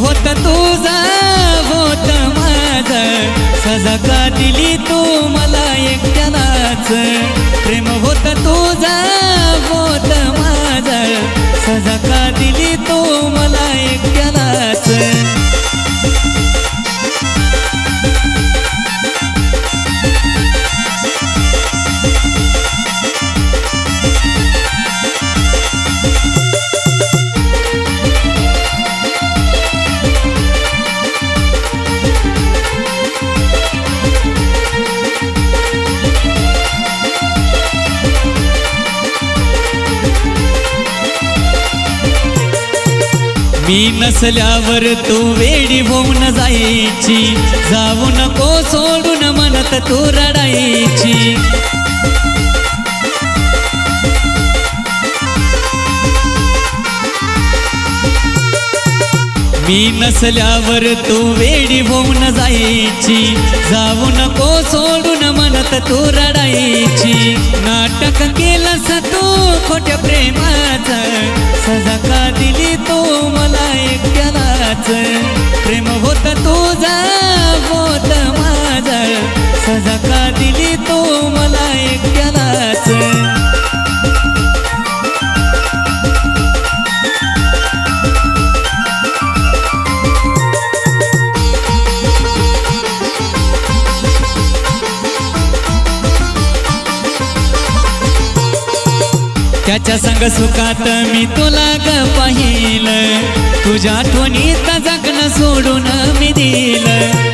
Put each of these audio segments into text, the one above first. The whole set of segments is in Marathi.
होत तुझा होत माझा सजा का दिली तू मला एकट्यालाच प्रेम होत तुझा होत माझा सजा का दिली तू मला एकट्यालाच मी नसल्यावर तू वेडी होऊन जायची जाऊ नको सोडून म्हणत तू रडायची मी नसल्यावर तू वेडी होऊन जायची जाऊ नको सोडून म्हणत तू रडायची नाटक केलंस तू खोट्या प्रेमाचं सजा का दिली तू मला एकट्यालाच प्रेम होत तुझा होत माझा सजा का दिली तू मला एकट्यालाच त्याच्या संग सुखात मी तुला ग पाहिलं तुझ्या आठवणीत जगणं सोडून मी दिलं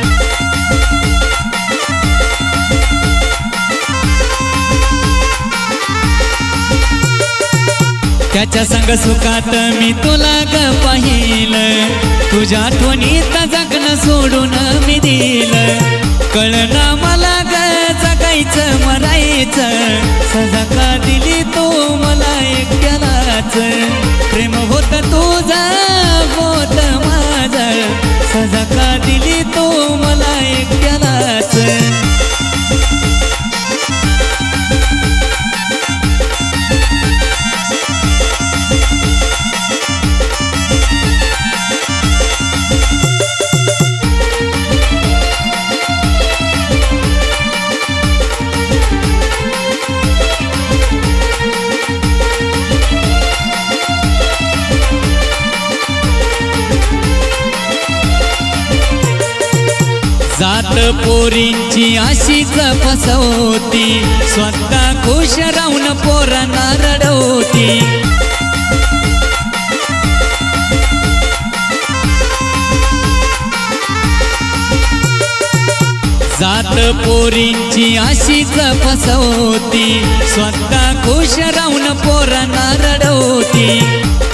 त्याच्या संग सुखात मी तुला ग पाहिलं तुझ्या आठवणीत जगणं सोडून मी दिलं कळना मला ग जगायचं मरायचं सजा का दिली तू मला एकट्यालाच प्रेम होत तुझा होत माझा सजा का दिली तू मला एकट्यालाच जात पोरींची अशीच फसवती स्वतः खुश राहून पोरांना रडवती जात पोरींची अशीच फसवती स्वतः खुश राहून पोरांना रडवती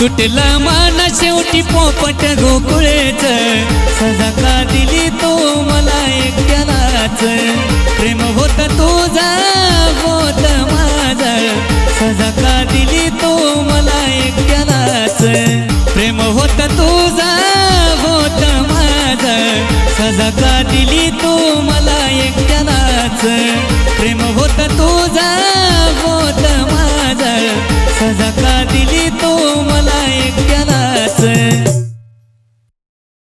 तुटलं मन शेवटी पोपट गोकुळेच सजा का दिली तू मला एकट्यालाच प्रेम होत तुझा होत माझा सजा का दिली तू मला एकट्यालाच प्रेम होत तुझा होत माझा सजा का दिली तू मला एकट्यालाच प्रेम होत तुझा होत माझा सजा का दिली तू